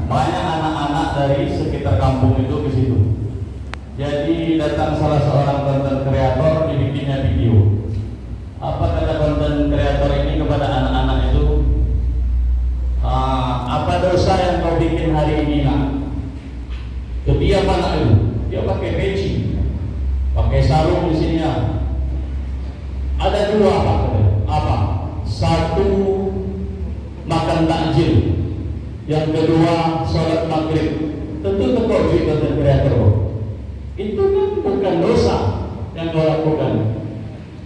banyak anak-anak dari sekitar kampung itu ke situ. Jadi datang salah seorang konten kreator, dibikinnya video. Apa kata konten kreator ini kepada anak-anak itu? Apa dosa yang kau bikin hari ini nak? Dia anak itu, dia pakai peci, pakai sarung di sini. Ada dua apa? Satu makan takjil, yang kedua sholat maghrib. Tentu terkejut konten kreator. Itu kan bukan dosa yang kau lakukan.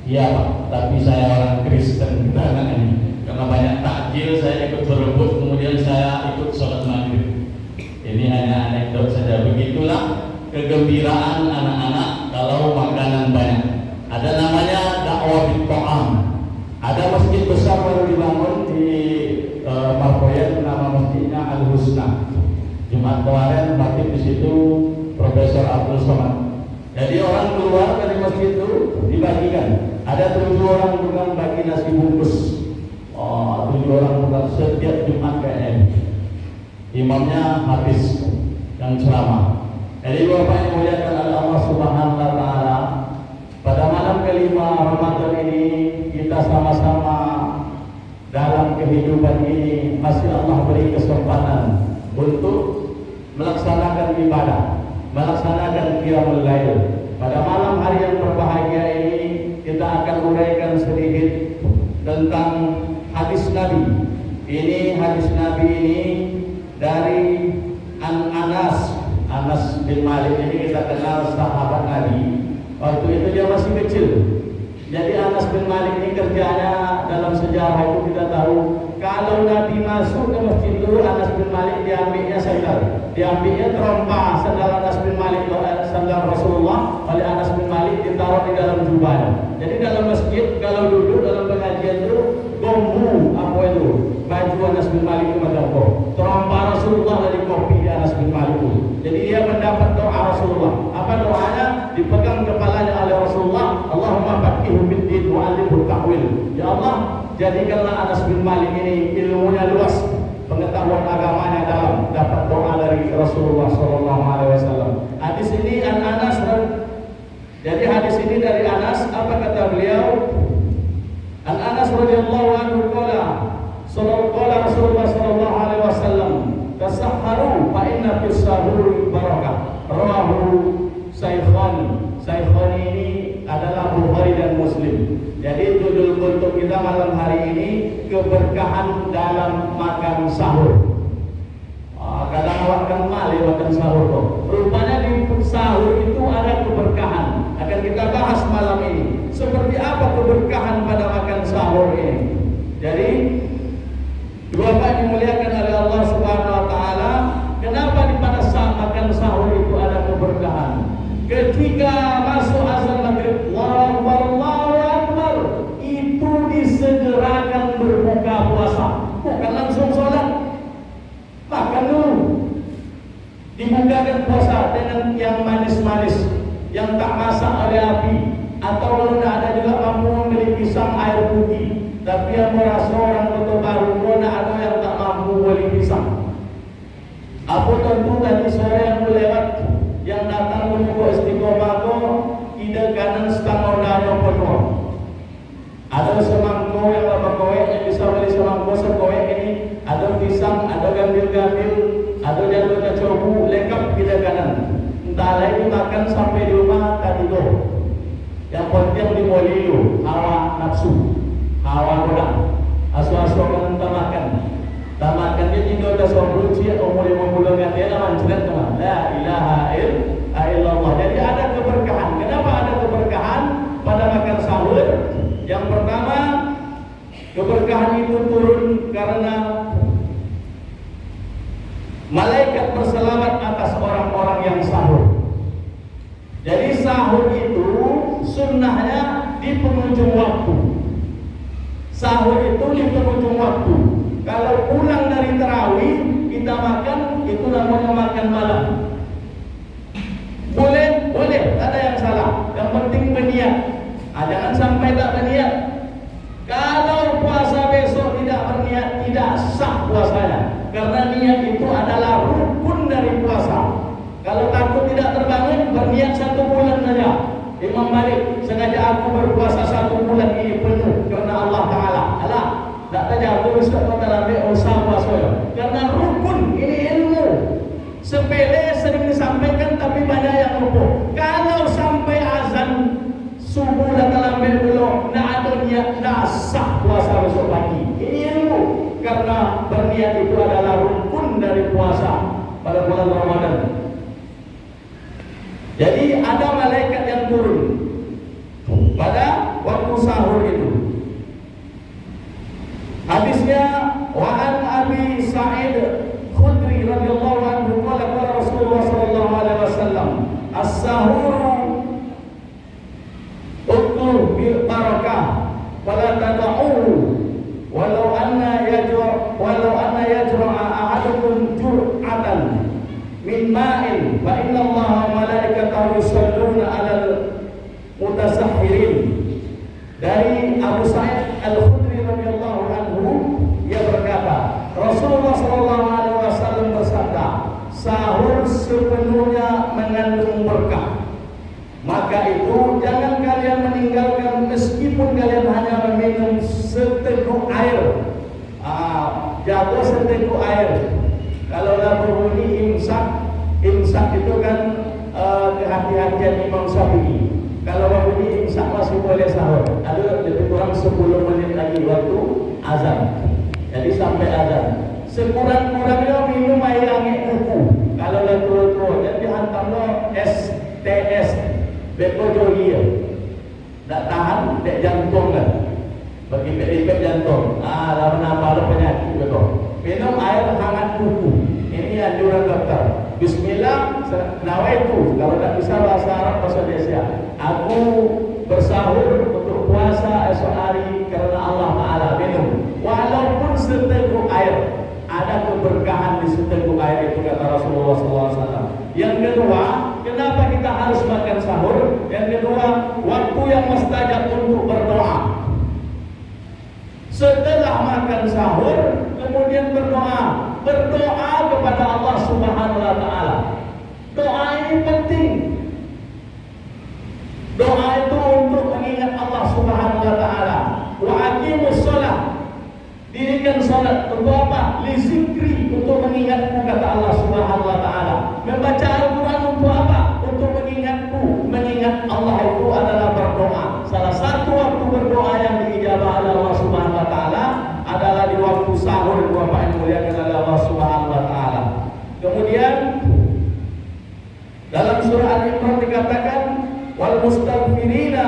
Iya Pak, tapi saya orang Kristen kita ini. Karena banyak takjil saya ikut berebut, kemudian saya ikut sholat maghrib. Ini hanya anekdot saja. Begitulah kegembiraan anak-anak kalau makanan banyak. Ada namanya dakwah bil ta'am. Ada masjid besar baru dibangun di Markoyan, nama masjidnya Al Husna. Jumat kemarin khatib di situ Profesor Abdul Somad. Jadi orang keluar dari masjid itu dibagikan. Ada 7 orang tukang bagi nasi bungkus. 7 orang tukang setiap Jumat KM. Imamnya habis yang ceramah. Jadi Bapak yang muliakan oleh Allah Subhanahu wa taala, pada malam kelima Ramadan ini kita sama-sama dalam kehidupan ini masih Allah beri kesempatan untuk melaksanakan ibadah, melaksanakan qiyamul lail. Pada malam hari yang berbahagia ini kita akan uraikan sedikit tentang hadis Nabi. Ini hadis Nabi ini dari Anas bin Malik. Ini kita kenal sahabat Nabi. Waktu itu dia masih kecil. Jadi Anas bin Malik ini kerjanya dalam sejarah itu kita tahu, kalau Nabi masuk ke masjid dulu, Anas bin Malik diambilnya sandal, diambilnya terompa sandal Anas bin Malik, sandal Rasulullah oleh Anas bin Malik ditaruh di dalam jubah. Jadi dalam masjid kalau duduk dalam pengajian itu gombu apa itu baju Anas bin Malik itu macam kok terompa Rasulullah dari kopi di Anas bin Malik itu. Jadi dia mendapat doa Rasulullah. Apa doanya? Dipegang kepalanya oleh Rasulullah, Allahumma faqihu fid din wa 'allimhu ta'wil. Ya Allah, jadikanlah Anas bin Malik ini ilmunya luas, pengetahuan agamanya dalam, dapat doa dari Rasulullah sallallahu alaihi wasallam. Hadis ini Anas. Jadi hadis ini dari Anas, apa kata beliau? Anas radhiyallahu anhu qala Rasulullah sallallahu alaihi wasallam, tasahharu fa inna fis sahuri barakah. Rawahu Saikhani ini adalah Bukhari dan Muslim. Jadi judul untuk kita malam hari ini keberkahan dalam makan sahur. Kadang awak kan malah makan sahur kok. Rupanya di sahur itu ada keberkahan. Akan kita bahas malam ini. Seperti apa keberkahan pada makan sahur ini? Jadi Bapak dimuliakan oleh Allah Subhanahu wa taala, kenapa di pada saat makan sahur itu ada keberkahan? Ketika masuk azan maghrib, Allahu Akbar, itu disegerakan berbuka puasa, bukan langsung sholat. Makan dulu, dibukakan puasa dengan yang manis-manis, yang tak masak oleh api, atau kalau tidak ada juga mampu membeli pisang air putih. Tapi yang merasa orang Kota Baru, tidak ada yang tak mampu beli pisang. Apa tentu tadi sore yang lewat, yang datang menyuguh istiqomah ko, ide kanan setengah daya penuh. Ada semangko yang lama kowe yang bisa beli semangko sekowe ini, ada pisang, ada gambil-gambil, ada jatuh kecobu, lengkap ide kanan. Entah lagi makan sampai di rumah tadi do. Yang penting di molilu, hawa nafsu, hawa godang, asu-asu kan makan. Tamakan dia tinggal dah sombong cia umur 50 kan dia lawan cerat teman. La ilaha illallah. Jadi ada keberkahan. Kenapa ada keberkahan pada makan sahur? Yang pertama, keberkahan itu turun karena malaikat berselamat atas orang-orang yang sahur. Jadi sahur itu sunnahnya di penghujung waktu. Sahur itu di penghujung waktu. Kalau pulang dari tarawih kita makan, itu namanya makan malam. Boleh, tak ada yang salah. Yang penting berniat. Jangan sampai tak berniat. Kalau puasa besok tidak berniat, tidak sah puasanya. Karena niat itu adalah semua dalam usaha puasa. Karena rukun ini ilmu. Sepele sering disampaikan tapi banyak yang lupa. Kalau sampai azan subuh dan dalam belum nak ada niat nak sah puasa besok pagi. Ini ilmu. Karena berniat itu adalah rukun dari puasa pada bulan Ramadan. Jadi ada malaikat yang turun pada waktu sahur itu. Hadisnya wa an Abi Sa'id Khudri radhiyallahu anhu qala Rasulullah sallallahu alaihi wasallam as-sahuru utlu bil barakah wala tad'u walau anna yajra'a ahadukum jur'atan min ma'in fa inna Allaha wa malaikatahu yusalluna 'alal mutasahhirin. Dari Abu Sa'id Al-Khudri radhiyallahu anhu, ia berkata, Rasulullah sallallahu alaihi wasallam bersabda, sahur sepenuhnya mengandung berkah. Maka itu jangan kalian meninggalkan meskipun kalian hanya meminum seteguk air. Jago seteguk air. Kalau dah berbunyi imsak itu kan kehati-hatian Imam Syafi'i. Kalau berbunyi imsak masih boleh sahur. Ada lebih kurang 10 menit lagi waktu azan. Jadi sampai azan. Sekurang-kurangnya minum air angin kuku. Kalau dah tua-tua, jadi hantarlah STS. Bekojo dia, tak tahan, dek jantung lah. Bagi pek jantung, dah menambah penyakit betul. Minum air hangat kuku. Ini anjuran dokter. Bismillah, nawaitu. Kalau tak bisa bahasa Arab, bahasa Indonesia. Aku bersahur untuk puasa esok hari karena Allah Taala. Minum, walaupun seteguk air. Ada keberkahan di seteguk air itu kata Rasulullah SAW. Yang kedua, kenapa kita harus makan sahur? Yang kedua, waktu yang mustajab untuk berdoa. Setelah makan sahur, kemudian berdoa. Berdoa kepada Allah Subhanahu wa Ta'ala. Doa ini penting. Doa itu untuk mengingat Allah Subhanahu wa Ta'ala. Wa aqimus shalah. Dirikan salat untuk apa? Li zikri, untuk mengingatku kata Allah Subhanahu wa Ta'ala. Membaca Al-Quran untuk apa? Untuk mengingatku. Mengingat Allah itu adalah berdoa. Salah satu waktu berdoa yang diijabah oleh Allah Subhanahu wa Ta'ala adalah di waktu sahur. Bapak yang muliakan oleh Allah Subhanahu wa Ta'ala. Kemudian dalam surah Al-Imran dikatakan wal mustaghfirina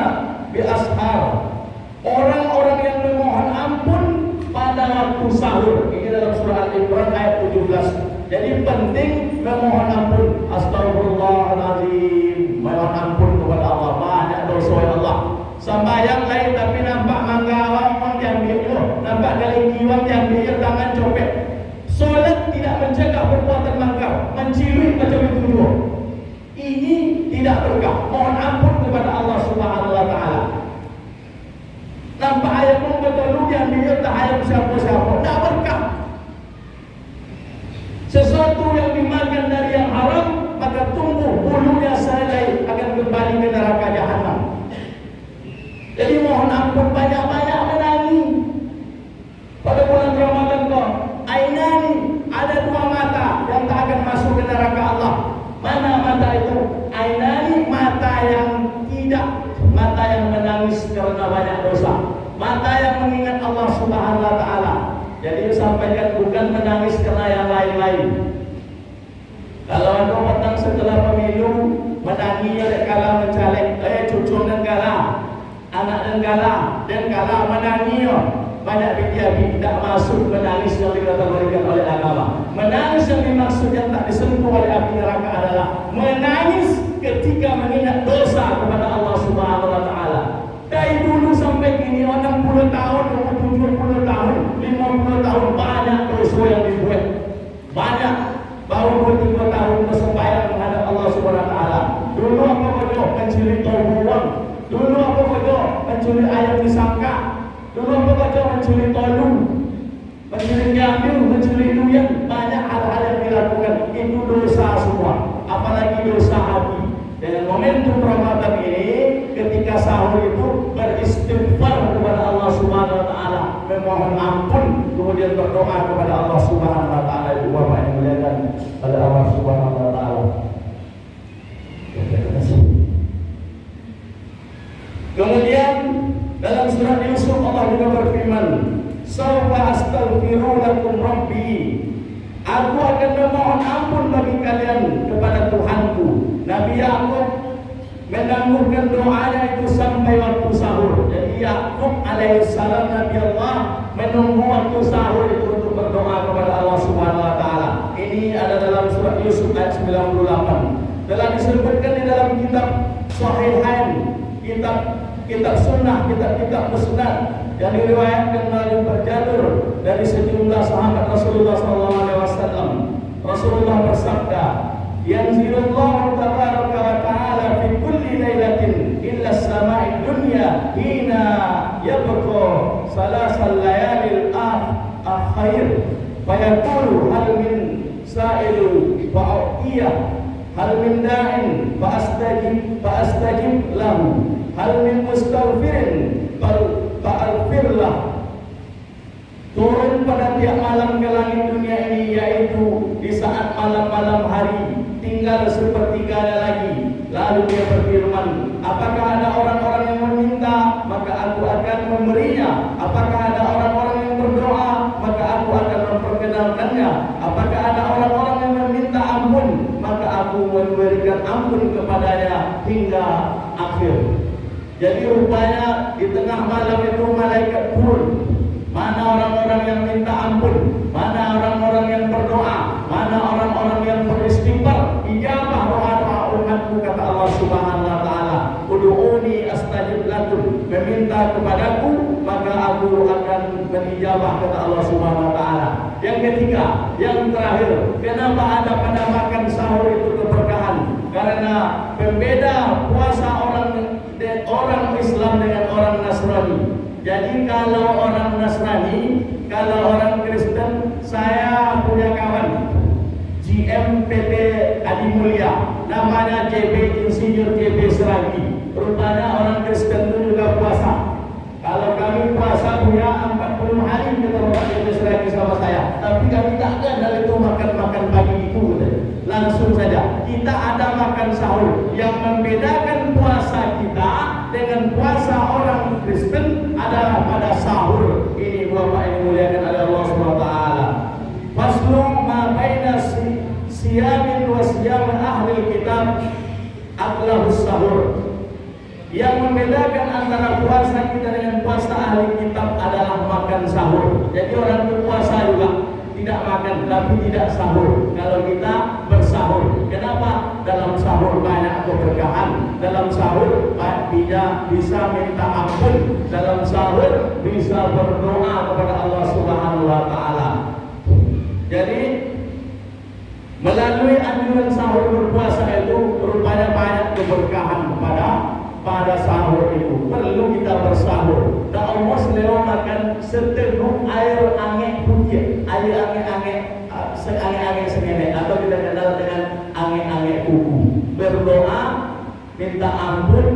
bi ashar. Orang-orang yang memohon ampun pada waktu sahur. Ini dalam surah Al-Imran ayat 17. Jadi penting memohon ampun. Astagfirullahaladzim. Mohon ampun kepada Allah. Banyak dosa ya Allah. Sembahyang lain tapi nampak manggawang diambil. Nampak galing-giwang diambil, tangan copet. Solat tidak mencegah perbuatan mangkau, mencilik macam itu juga. Ini tidak berkah. Mohon ampun kepada Allah Subhanahu wa Ta'ala. Nampak ayat pun betul yang dia tak ayat siapa-siapa. Tak berkah. Sesuatu yang dimakan dari yang haram, maka tumbuh bulunya selai akan kembali ke neraka jahanam. Jadi mohon ampun banyak-banyak menangis. Pada bulan Ramadan kau, ainani, ada dua mata yang tak akan masuk ke neraka Allah. Mana mata itu? Ainani, mata yang tidak, mata yang menangis karena banyak dosa, mata yang mengingat Allah Subhanahu wa Ta'ala. Jadi sampaikan bukan menangis karena yang lain-lain. Kalau ada petang setelah pemilu menangis oleh kala mencalek, cucu negara, anak negara dan kala menangis, banyak bidia tidak masuk menangis yang dikategorikan oleh agama. Menangis yang dimaksud yang tak disentuh oleh api neraka adalah menangis ketika mengingat dosa kepada Allah Subhanahu wa Ta'ala. Dari dulu sampai kini 60 tahun, 70 tahun, 50 tahun banyak dosa yang dibuat. Banyak. Baru 2-3 tahun bersembahyang menghadap Allah Subhanahu wa Ta'ala. Dulu apa bodoh mencuri taubuan. Dulu apa bodoh mencuri ayam disangka. Dulu apa bodoh mencuri tolu. Mencuri gambil, mencuri durian. Banyak hal-hal yang dilakukan. Itu dosa semua. Apalagi dosa hati. Dengan momentum Ramadan ini, ketika sahur itu beristighfar kepada Allah Subhanahu wa Ta'ala, memohon ampun kemudian berdoa kepada Allah Subhanahu wa taala. Ibu bapak yang dimuliakan oleh Allah Subhanahu wa taala. Kemudian dalam surat Yusuf Allah juga berfirman, "Sawfa astaghfiru lakum rabbi." Aku akan memohon ampun bagi kalian kepada Tuhanku. Nabi Yakub menangguhkan doanya itu sampai waktu sahur. Jadi Yakub alaihissalam, Nabi Allah, menunggu waktu sahur itu untuk berdoa kepada Allah Subhanahu wa taala. Ini ada dalam surat Yusuf ayat 98. Telah disebutkan di dalam kitab Sahihain, kitab sunnah, kitab musnad yang diriwayatkan melalui berjalur dari sejumlah sahabat Rasulullah SAW. Rasulullah bersabda, "Yanzilullahu tabaraka wa ta'ala fi kulli lailatin illa as-sama'i dunya hina yabqa salasal layalil akhir fa yaqulu hal min sa'ilu fa'utiyah hal min da'in fa'astajib lahu hal min mustaghfirin fa'aghfirlah." Turun pada tiap malam ke langit dunia ini, yaitu di saat malam-malam hari tinggal sepertiganya lagi. Lalu dia berfirman, apakah ada orang-orang yang meminta, maka aku akan memberinya. Apakah ada orang-orang yang berdoa, maka aku akan memperkenalkannya. Apakah ada orang-orang yang meminta ampun, maka aku memberikan ampun kepadanya hingga akhir. Jadi rupanya di tengah malam itu malaikat turun. Mana orang-orang yang minta ampun, mana orang-orang yang berdoa, mana orang-orang yang beristighfar. Ijabah doa-doa umatku, kata Allah Subhanahu wa taala. Ud'uni astajib lakum. Meminta kepadaku, maka aku akan menijabah, kata Allah Subhanahu wa taala. Yang ketiga, yang terakhir, kenapa ada pada makan sahur itu keberkahan? Karena pembeda puasa orang Islam dengan orang Nasrani. Jadi kalau orang Nasrani, kalau orang Kristen, saya punya kawan GM PT Adi Mulia, namanya JB Insinyur JB Seragi. Rupanya orang Kristen itu juga puasa. Kalau kami puasa punya 40 hari, kata Bapak JB Seragi sama saya. Tapi kami tak ada dari itu makan pagi itu. Langsung saja kita ada makan sahur. Yang membedakan puasa kita dengan puasa orang Kristen adalah pada sahur. Ini Bapak yang dimuliakan oleh Allah Subhanahu wa taala. Faslu ma baina siyamin wa siyam ahli kitab aqlahus sahur. Yang membedakan antara puasa kita dengan puasa ahli kitab adalah makan sahur. Jadi orang berpuasa juga tidak makan tapi tidak sahur. Kalau kita bersahur, kenapa? Dalam sahur banyak keberkahan. Dalam sahur bisa minta ampun. Dalam sahur bisa berdoa kepada Allah Subhanahu wa taala. Jadi melalui anjuran sahur berpuasa itu rupanya banyak keberkahan pada sahur itu. Perlu kita bersahur. Dan Allah selalu makan seteguk air angin putih, air angin sengenek, atau kita kenal dengan angin kuku. Berdoa, minta ampun,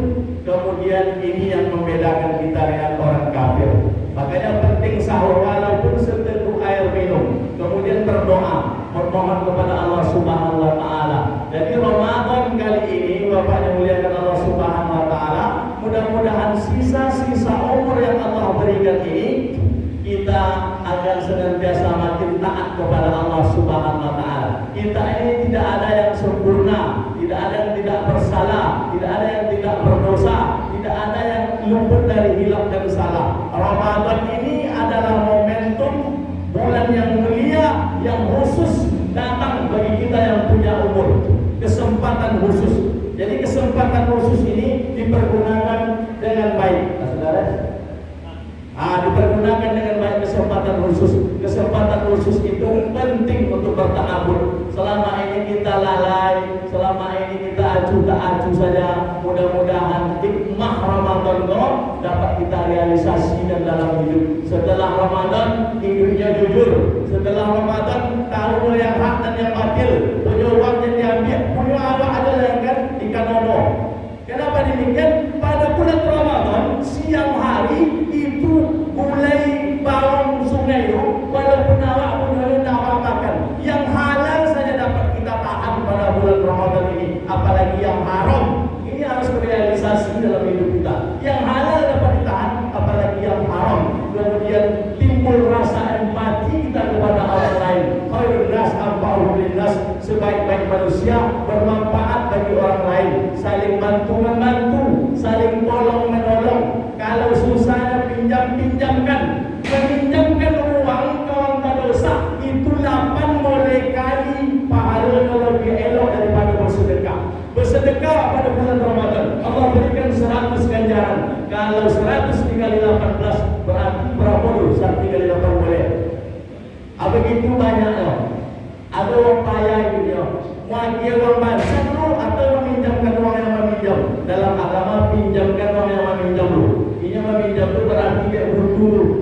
kemudian ini yang membedakan kita dengan orang kafir. Makanya penting sahur walaupun seteguk air minum, kemudian berdoa, bermohon kepada Allah Subhanahu wa taala. Jadi Ramadan kali ini Bapak yang muliakan Allah Subhanahu wa taala, mudah-mudahan sisa-sisa umur yang Allah berikan ini kita akan senantiasa makin taat kepada Allah Subhanahu wa taala. Kita ini tidak ada yang sempurna, tidak ada yang tidak bersalah, tidak ada yang tidak berdosa, tidak ada yang luput dari hilaf dan salah. Ramadan ini adalah momentum bulan yang mulia yang khusus datang bagi kita yang punya umur, kesempatan khusus. Jadi kesempatan khusus ini dipergunakan dengan baik. Nah, saudara, dipergunakan dengan baik kesempatan khusus. Kesempatan khusus itu penting untuk bertakabur. Selama ini kita lalai, selama ini kita acu tak acu saja. Mudah-mudahan hikmah Ramadan dapat kita realisasikan dalam hidup. Setelah Ramadan hidupnya jujur. Setelah Ramadan tahu yang hak dan yang batil. Punya uang yang diambil, punya apa adalah yang kan ikan ono. Kenapa demikian? Pada bulan Ramadan siang hari itu mulai bangun sungai itu sebaik-baik manusia, bermanfaat bagi orang lain, saling bantu-membantu, saling tolong-menolong. Kalau susah pinjam-pinjamkan, meminjamkan uang kawan dosa itu 8 mulai kali pahalanya lebih elok daripada bersedekah. Bersedekah pada bulan Ramadan Allah berikan 100 ganjaran. Kalau 100 dikali 18 berarti berapa dulu? 1 dikali 8 boleh. Begitu banyaknya. Ada orang kaya itu dia. Mau dia orang bansa dulu atau meminjamkan orang yang meminjam. Dalam agama pinjamkan orang yang meminjam dulu. Ini meminjam itu berarti dia butuh.